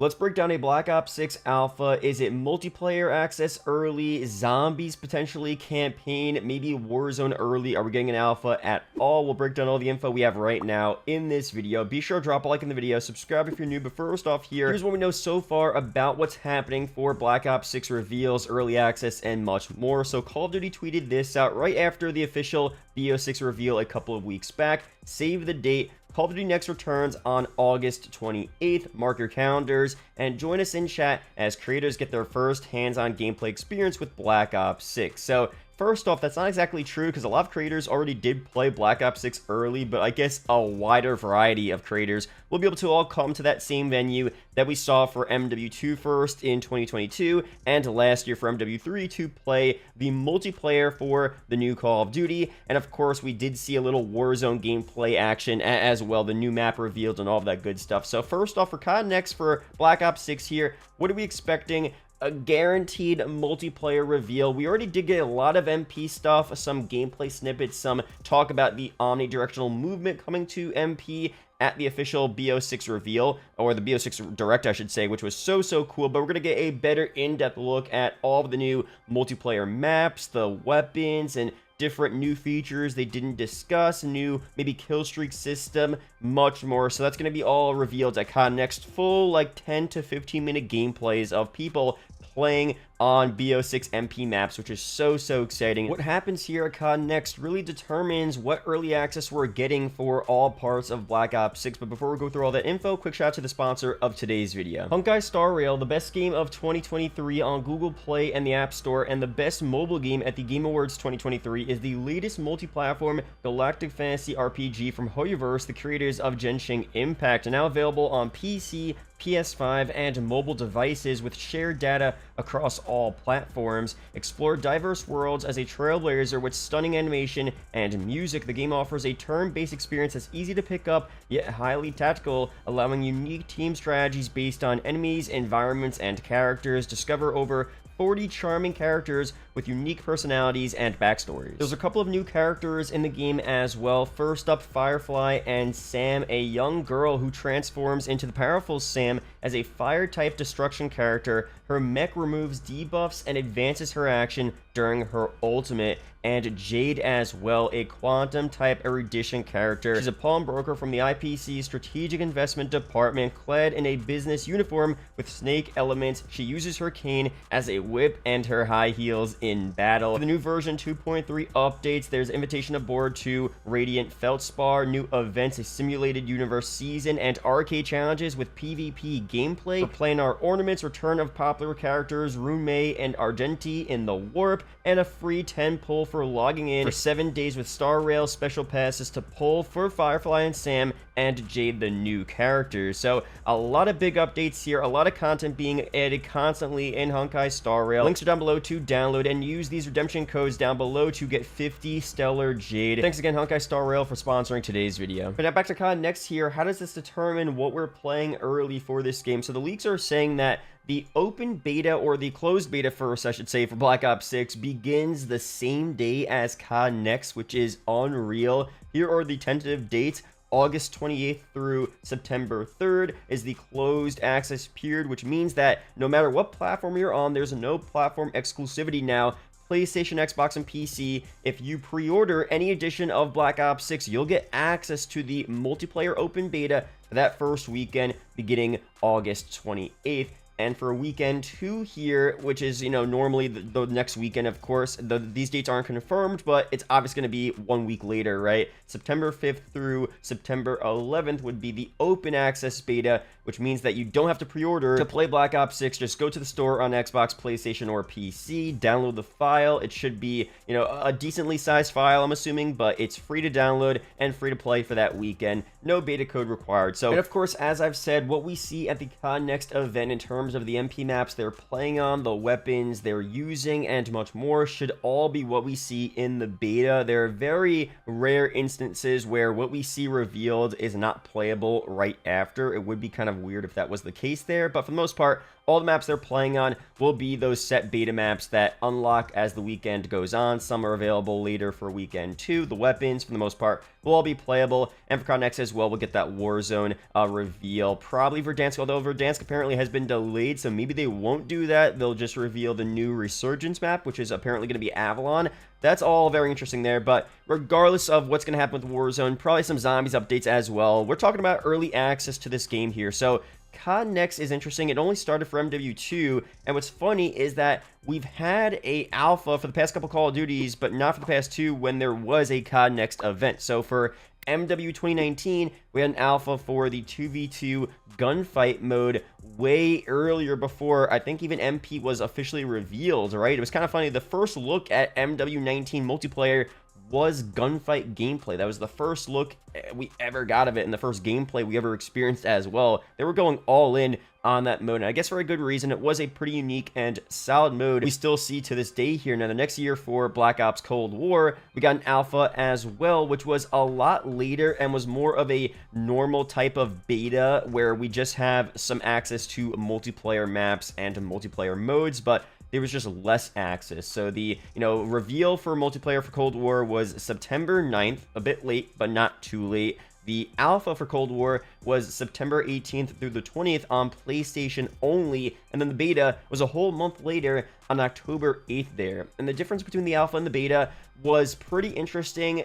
Let's break down a Black Ops 6 alpha. Is it multiplayer access early, zombies potentially, campaign, maybe Warzone early? Are we getting an alpha at all? We'll break down all the info we have right now in this video. Be sure to drop a like in the video, subscribe if you're new, but first off here's what we know so far about what's happening for Black Ops 6 reveals, early access, and much more. So Call of Duty tweeted this out right after the official BO6 reveal a couple of weeks back. Save the date. Call of Duty Next returns on August 28th. Mark your calendars and join us in chat as creators get their first hands-on gameplay experience with Black Ops 6. So first off, that's not exactly true because a lot of creators already did play Black Ops 6 early, but I guess a wider variety of creators will be able to all come to that same venue that we saw for MW2 first in 2022 and last year for MW3 to play the multiplayer for the new Call of Duty. And of course, we did see a little Warzone gameplay action as well, the new map revealed and all of that good stuff. So first off, for COD Next for Black Ops 6 here, what are we expecting? A guaranteed multiplayer reveal. We already did get a lot of MP stuff, some gameplay snippets, some talk about the omnidirectional movement coming to MP at the official BO6 reveal, or the BO6 Direct, I should say, which was so cool. But we're going to get a better in-depth look at all of the new multiplayer maps, the weapons, and different new features they didn't discuss, new maybe kill streak system, much more. So that's going to be all revealed at COD Next. Full like 10 to 15 minute gameplays of people playing on BO6 MP maps, which is so exciting. What happens here at COD Next really determines what early access we're getting for all parts of Black Ops 6. But before we go through all that info, quick shout out to the sponsor of today's video. Honkai Star Rail, the best game of 2023 on Google Play and the App Store, and the best mobile game at the Game Awards 2023, is the latest multi-platform galactic fantasy RPG from Hoyoverse, the creators of Genshin Impact, and now available on PC, PS5, and mobile devices with shared data across all platforms. Explore diverse worlds as a trailblazer with stunning animation and music. The game offers a turn-based experience that's easy to pick up yet highly tactical, allowing unique team strategies based on enemies, environments, and characters. Discover over 40 charming characters with unique personalities and backstories. There's a couple of new characters in the game as well. First up, Firefly and Sam, a young girl who transforms into the powerful Sam as a fire-type destruction character. Her mech removes debuffs and advances her action during her ultimate. And Jade as well, a quantum-type erudition character. She's a pawnbroker from the IPC Strategic Investment Department, clad in a business uniform with snake elements. She uses her cane as a whip and her high heels in battle. For the new version 2.3 updates, there's Invitation Aboard to Radiant Feldspar, new events, a simulated universe season, and arcade challenges with PvP gameplay. For planar ornaments, return of popular characters Runmei and Argenti in the Warp, and a free 10 pull for logging in for 7 days with Star Rail special passes to pull for Firefly and Sam and Jade, the new characters. So a lot of big updates here, a lot of content being added constantly in Honkai Star Rail. Links are down below to download, and use these redemption codes down below to get 50 Stellar Jade. Thanks again, Honkai Star Rail, for sponsoring today's video. But now back to COD Next here. How does this determine what we're playing early for this game? So the leaks are saying that the open beta, or the closed beta first, I should say, for Black Ops 6 begins the same day as COD Next, which is unreal. Here are the tentative dates. August 28th through September 3rd is the closed access period, which means that no matter what platform you're on, there's no platform exclusivity now. PlayStation, Xbox, and PC, if you pre-order any edition of Black Ops 6, you'll get access to the multiplayer open beta for that first weekend beginning August 28th. And for weekend 2 here, which is, you know, normally the next weekend, of course, these dates aren't confirmed, but it's obviously going to be 1 week later, right? September 5th through September 11th would be the open access beta, which means that you don't have to pre-order to play Black Ops 6. Just go to the store on Xbox, PlayStation, or PC, download the file. It should be, you know, a decently sized file, I'm assuming, but it's free to download and free to play for that weekend. No beta code required. So, and of course, as I've said, what we see at the COD Next event in terms terms of the MP maps they're playing on, the weapons they're using, and much more should all be what we see in the beta. There are very rare instances where what we see revealed is not playable right after. It would be kind of weird if that was the case there, but for the most part, all the maps they're playing on will be those set beta maps that unlock as the weekend goes on. Some are available later for weekend 2. The weapons, for the most part, will all be playable. And for COD as well, we'll get that Warzone reveal. Probably Verdansk, although Verdansk apparently has been delayed, so maybe they won't do that. They'll just reveal the new Resurgence map, which is apparently going to be Avalon. That's all very interesting there, but regardless of what's going to happen with Warzone, probably some Zombies updates as well. We're talking about early access to this game here, so COD Next is interesting. It only started for MW2, and what's funny is that we've had a alpha for the past couple Call of Duties, but not for the past 2 when there was a COD Next event. So for MW 2019, we had an alpha for the 2v2 gunfight mode way earlier before I think even MP was officially revealed, right? It was kind of funny. The first look at MW 19 multiplayer was gunfight gameplay. That was the first look we ever got of it, and the first gameplay we ever experienced as well. They were going all in on that mode, and I guess for a good reason. It was a pretty unique and solid mode we still see to this day here. Now, the next year for Black Ops Cold War, we got an alpha as well, which was a lot later and was more of a normal type of beta where we just have some access to multiplayer maps and multiplayer modes, but there was just less access. So the, reveal for multiplayer for Cold War was September 9th, a bit late, but not too late. The alpha for Cold War was September 18th through the 20th on PlayStation only, and then the beta was a whole month later on October 8th there. And the difference between the alpha and the beta was pretty interesting.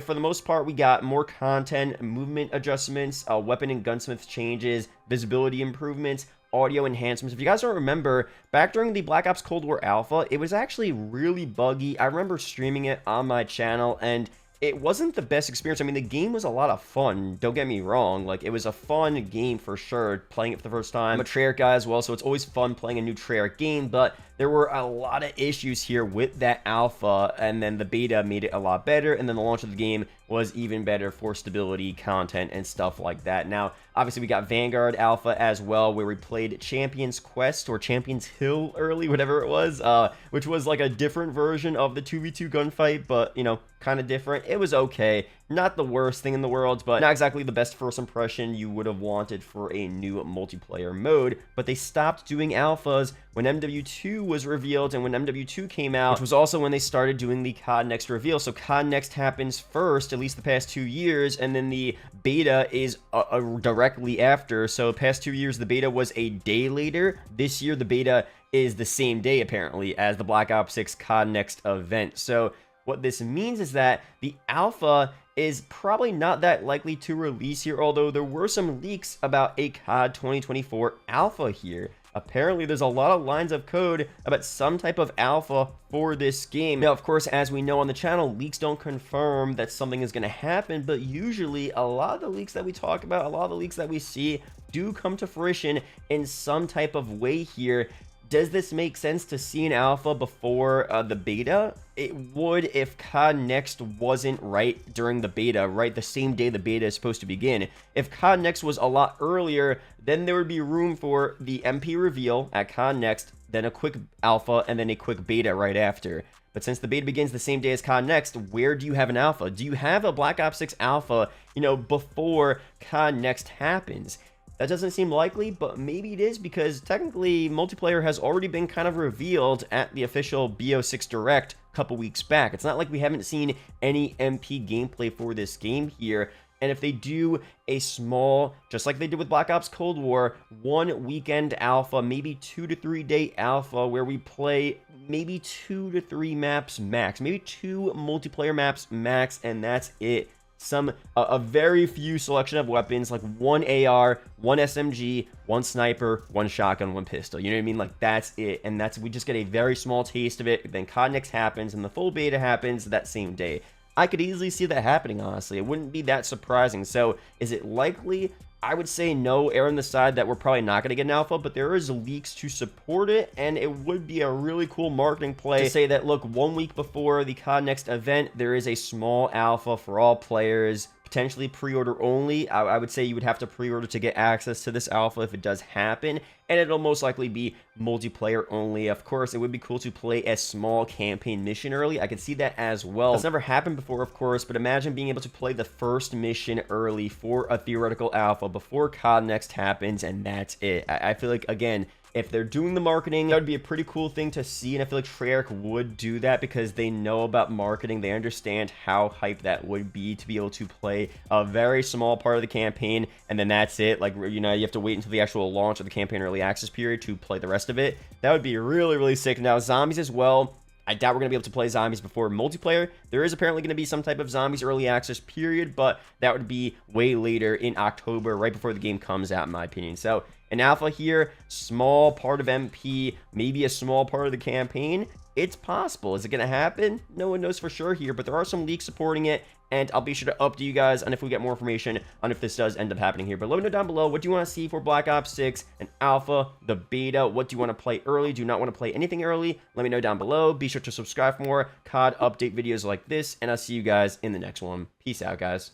For the most part, we got more content, movement adjustments, weapon and gunsmith changes, visibility improvements, audio enhancements. If you guys don't remember, back during the Black Ops Cold War alpha, it was actually really buggy. I remember streaming it on my channel, and it wasn't the best experience. I mean, the game was a lot of fun, don't get me wrong. Like, it was a fun game for sure, playing it for the first time. I'm a Treyarch guy as well, so it's always fun playing a new Treyarch game, but there were a lot of issues here with that alpha, and then the beta made it a lot better, and then the launch of the game was even better for stability, content, and stuff like that. Now, obviously, we got Vanguard Alpha as well, where we played Champion's Quest, or Champion's Hill early, whatever it was, which was like a different version of the 2v2 gunfight, but, kind of different. It was okay. Not the worst thing in the world, but not exactly the best first impression you would have wanted for a new multiplayer mode. But they stopped doing alphas when MW2 was revealed, and when MW2 came out, which was also when they started doing the COD Next reveal. So COD Next happens first, at least the past 2 years, and then the beta is directly after. So past 2 years, the beta was a day later. This year, the beta is the same day, apparently, as the Black Ops 6 COD Next event. So what this means is that the alpha is probably not that likely to release here, although there were some leaks about a COD 2024 alpha here. Apparently, there's a lot of lines of code about some type of alpha for this game. Now, of course, as we know on the channel, leaks don't confirm that something is going to happen, but usually a lot of the leaks that we talk about, a lot of the leaks that we see do come to fruition in some type of way here. Does this make sense to see an alpha before the beta? It would if COD Next wasn't right during the beta, right? The same day the beta is supposed to begin. If COD Next was a lot earlier, then there would be room for the MP reveal at COD Next, then a quick alpha, and then a quick beta right after. But since the beta begins the same day as COD Next, where do you have an alpha? Do you have a Black Ops 6 alpha, before COD Next happens? That doesn't seem likely, but maybe it is, because technically multiplayer has already been kind of revealed at the official BO6 Direct a couple weeks back. It's not like we haven't seen any MP gameplay for this game here. And if they do a small, just like they did with Black Ops Cold War, 1 weekend alpha, maybe 2 to 3 day alpha, where we play maybe 2 to 3 maps max, maybe 2 multiplayer maps max, and that's it. A very few selection of weapons, like 1 AR, 1 SMG, 1 sniper, 1 shotgun, 1 pistol. You know what I mean? Like, that's it. And we just get a very small taste of it. Then COD Next happens, and the full beta happens that same day. I could easily see that happening, honestly. It wouldn't be that surprising. So, is it likely? I would say no, err on the side that we're probably not going to get an alpha, but there is leaks to support it, and it would be a really cool marketing play to say that, look, 1 week before the COD Next event, there is a small alpha for all players, potentially pre-order only. I would say you would have to pre-order to get access to this alpha if it does happen, and it'll most likely be multiplayer only. Of course, it would be cool to play a small campaign mission early. I could see that as well. That's never happened before, of course, but imagine being able to play the first mission early for a theoretical alpha before COD Next happens, and that's it. I feel like, again, if they're doing the marketing, that would be a pretty cool thing to see, and I feel like Treyarch would do that because they know about marketing. They understand how hype that would be to be able to play a very small part of the campaign, and then that's it. Like, you know, you have to wait until the actual launch of the campaign early access period to play the rest of it. That would be really, really sick. Now, zombies as well. I doubt we're going to be able to play zombies before multiplayer. There is apparently going to be some type of zombies early access period, but that would be way later in October, right before the game comes out, in my opinion. So, an alpha here, small part of MP, maybe a small part of the campaign. It's possible. Is it going to happen? No one knows for sure here, but there are some leaks supporting it, and I'll be sure to update you guys on if we get more information on if this does end up happening here. But let me know down below, what do you want to see for Black Ops 6, an alpha, the beta? What do you want to play early? Do you not want to play anything early? Let me know down below. Be sure to subscribe for more COD update videos like this, and I'll see you guys in the next one. Peace out, guys.